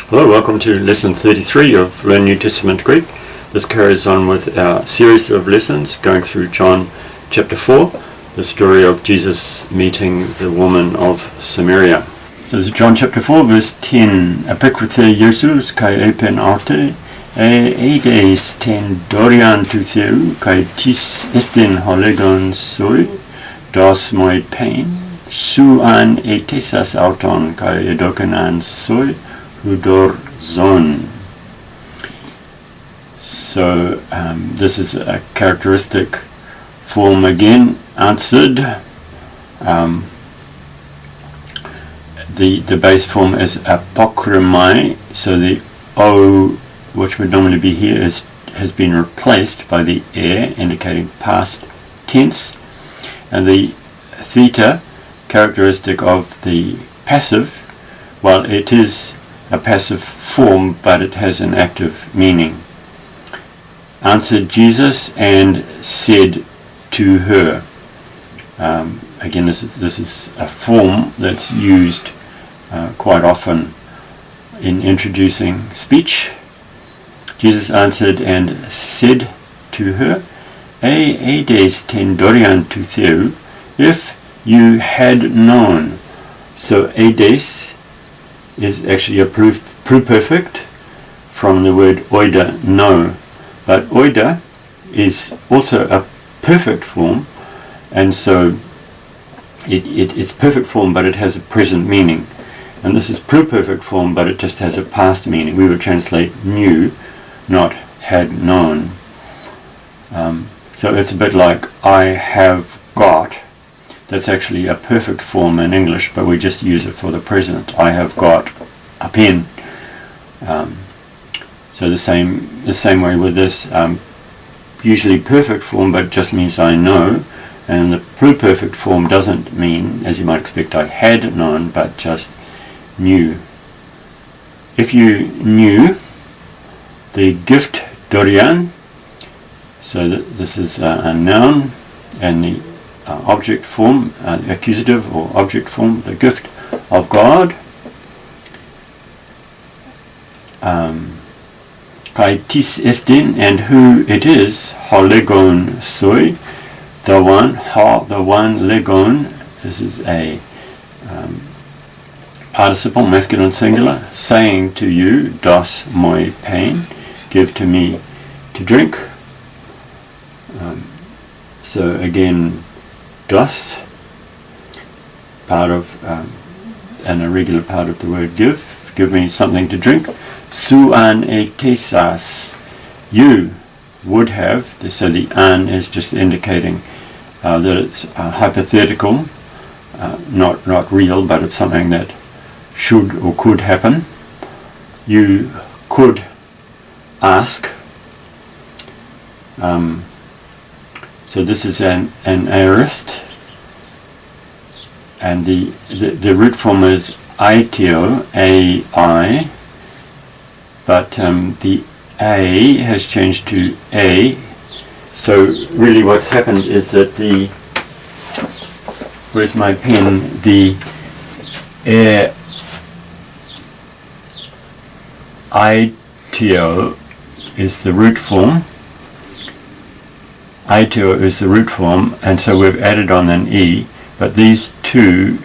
Hello, welcome to lesson 33 of Learn New Testament Greek. This carries on with our series of lessons going through John chapter 4, the story of Jesus meeting the woman of Samaria. So this is John chapter 4 verse 10. Apikrithe Jesus kai epen arte eides ten dorian tu theu kai tis estin holegon soi dos moi pain su an etesas auton kai edoken an soi hudor zon. So this is a characteristic form again, answered. The base form is apokrimai, so the O, which would normally be here, has been replaced by the air, indicating past tense, and the theta, characteristic of the passive, while it is a passive form, but it has an active meaning. Answered Jesus and said to her. Again, this is a form that's used quite often in introducing speech. Jesus answered and said to her, eides ten dorian tu theu, if you had known. So eides is actually a pluperfect from the word oida, know. But oida is also a perfect form, and so it's perfect form, but it has a present meaning. And this is pluperfect form, but it just has a past meaning. We would translate knew, not had known. So it's a bit like I have got. That's actually a perfect form in English, but we just use it for the present. I have got a pen. So the same way with this. Usually perfect form, but it just means I know. And the pluperfect form doesn't mean, as you might expect, I had known, but just knew. If you knew the gift dorian, so this is a noun, and the object form, accusative or object form, the gift of God. Kai tis estin, and who it is, holegon soi, the one, legon, this is a participle, masculine singular, saying to you, dos moi pain, give to me to drink. So again, dos, part of an irregular part of the word give me something to drink. Su an etesas, you would have, so the an is just indicating that it's hypothetical, not real, but it's something that should or could happen. You could ask. So this is an aorist, and the root form is aitio, A-I, but the A has changed to A. So really what's happened is that where's my pen, the aitio is the root form. Aitio is the root form, and so we've added on an E, but these two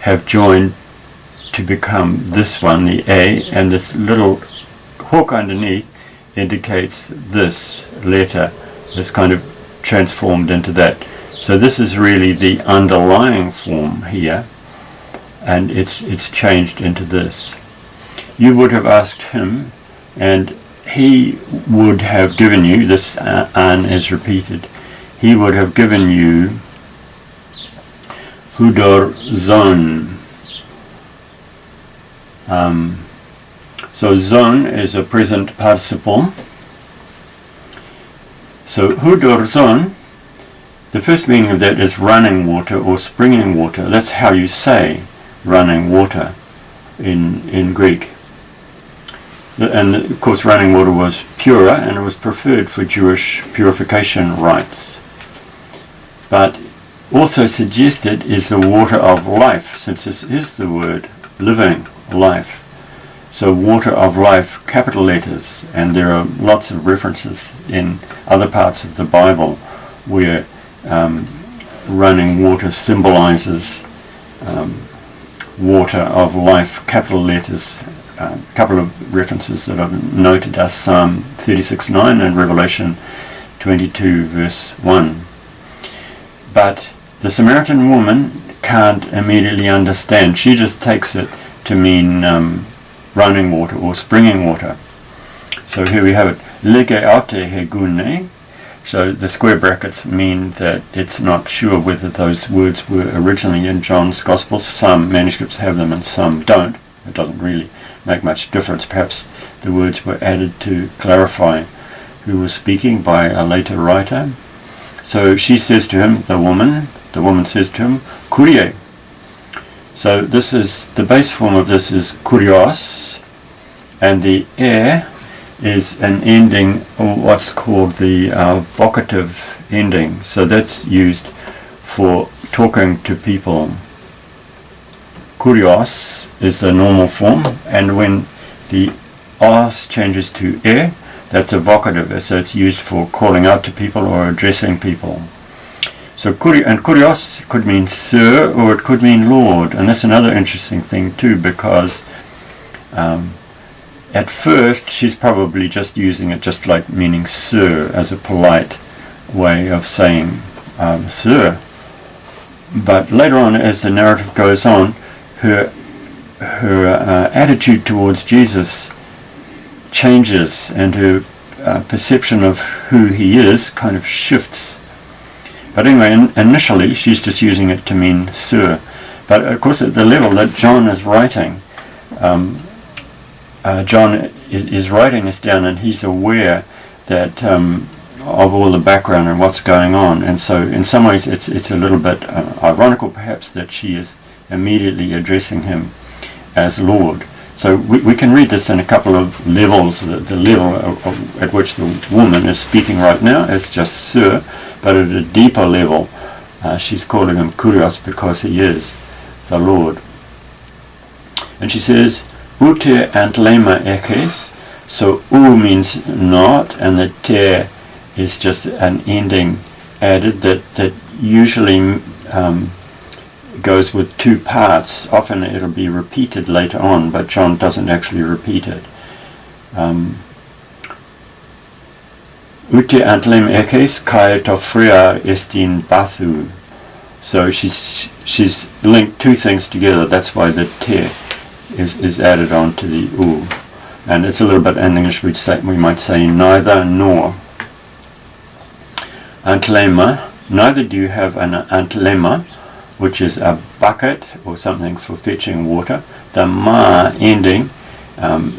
have joined to become this one, the A, and this little hook underneath indicates this letter is kind of transformed into that. So this is really the underlying form here, and it's changed into this. You would have asked him, and he would have given you, this an is repeated, he would have given you hudor zon. So zon is a present participle. So hudor zon, the first meaning of that is running water or springing water. That's how you say running water in Greek. And of course running water was purer, and it was preferred for Jewish purification rites. But also suggested is the water of life, since this is the word living life. So water of life, capital letters, and there are lots of references in other parts of the Bible where running water symbolizes water of life, capital letters. A couple of references that I've noted are Psalm 36:9 and Revelation 22 verse 1. But the Samaritan woman can't immediately understand. She just takes it to mean running water or springing water. So here we have it, lege aute hegune. So the square brackets mean that it's not sure whether those words were originally in John's Gospel. Some manuscripts have them and some don't. It doesn't really make much difference. Perhaps the words were added to clarify who was speaking by a later writer. So she says to him, the woman says to him, Kyrie. So this is, the base form of this is kurios, and the is an ending, or what's called the vocative ending. So that's used for talking to people. Kurios is the normal form, and when the os changes to that's a vocative, so it's used for calling out to people or addressing people. So kurios could mean sir, or it could mean Lord, and that's another interesting thing too, because at first she's probably just using it just like meaning sir as a polite way of saying sir. But later on, as the narrative goes on, her attitude towards Jesus changes, and her perception of who he is kind of shifts. But anyway, initially she's just using it to mean sir. But of course at the level that John is writing, John is writing this down, and he's aware that of all the background and what's going on. And so in some ways it's a little bit ironical perhaps that she is immediately addressing him as Lord. So we can read this in a couple of levels. The level at which the woman is speaking right now is just sir, but at a deeper level she's calling him kurios because he is the Lord. And she says, ute antlema ekes. So u means not, and the te is just an ending added that usually goes with two parts. Often it'll be repeated later on, but John doesn't actually repeat it. Ute antlem ekes kai tofria estin bathu. So she's linked two things together. That's why the te is added on to the u. And it's a little bit in English we might say neither nor. Antlema, neither do you have an antlema, which is a bucket or something for fetching water. The ma ending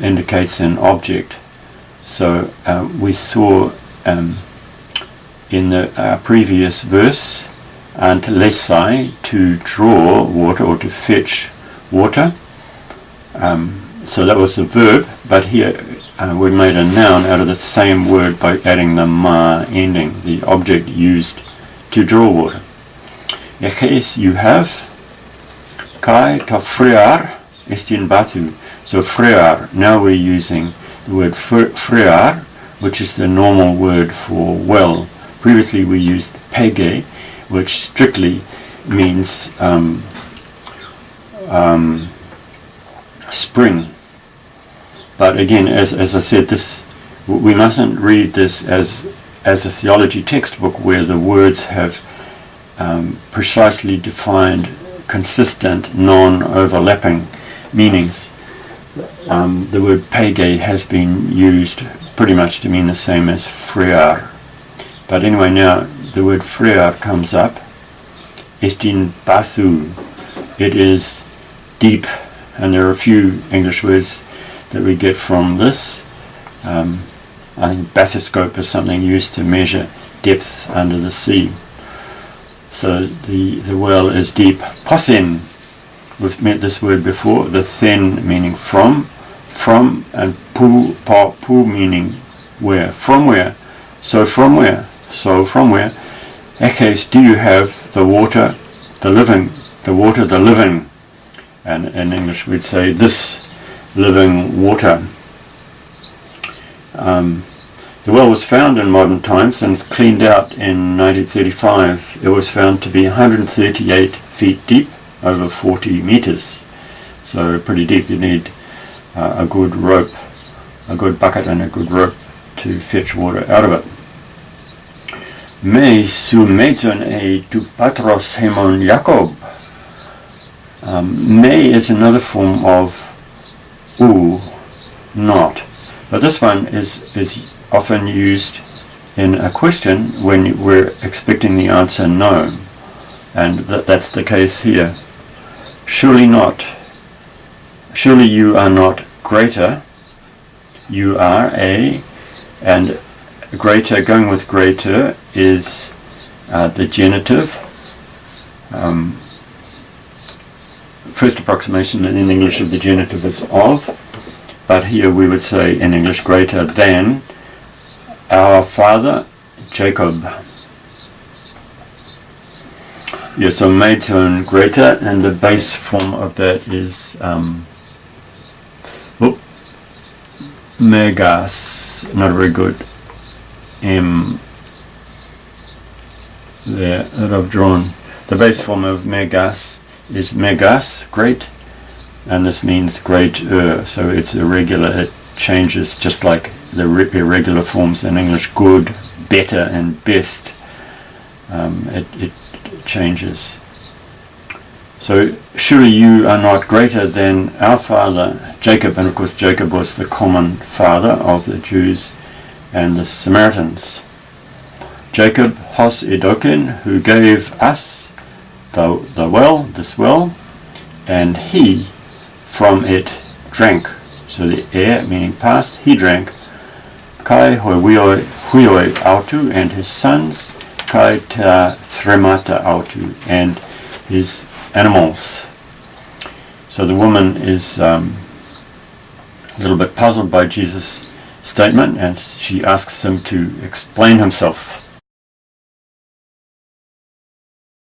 indicates an object. So we saw in the previous verse, antlesai, to draw water or to fetch water. So that was the verb, but here we made a noun out of the same word by adding the ma ending, the object used to draw water. Ekes, you have. Kai to frear estin batu. So frear, now we're using the word frear, which is the normal word for well. Previously we used pege, which strictly means spring. But again, as I said, we mustn't read this as a theology textbook where the words have precisely defined, consistent, non-overlapping meanings. The word pege has been used pretty much to mean the same as frear. But anyway, now the word frear comes up. Estin bathu. It is deep, and there are a few English words that we get from this. I think bathyscope is something used to measure depth under the sea. So the well is deep. Pothen, we've met this word before, the then meaning from, and pu meaning where, from where, so from where, Ekes, do you have the water, the living, the water, the living? And in English we'd say this living water. The well was found in modern times and it's cleaned out in 1935. It was found to be 138 feet deep, over 40 meters. So pretty deep. You need a good rope, a good bucket and a good rope to fetch water out of it. Me su meton e tu patros hemon Jacob. Me is another form of not. But this one is often used in a question when we're expecting the answer no. And that's the case here. Surely not. Surely you are not greater. You are a, and greater, going with greater is the genitive. First approximation in English of the genitive is of, but here we would say in English greater than our father Jacob. Yeah, so Maidson greater, and the base form of that is Megas, not very good M there that I've drawn. The base form of Megas is Megas, great, and this means greater, so it's irregular. It changes just like the irregular forms in English, good, better, and best. It changes. So surely you are not greater than our father Jacob, and of course Jacob was the common father of the Jews and the Samaritans. Jacob hos edokin, who gave us the well, this well, and he from it drank. So the air, meaning past, he drank. Kai huioi autu, and his sons, kai ta thremata autu, and his animals. So the woman is a little bit puzzled by Jesus' statement, and she asks him to explain himself.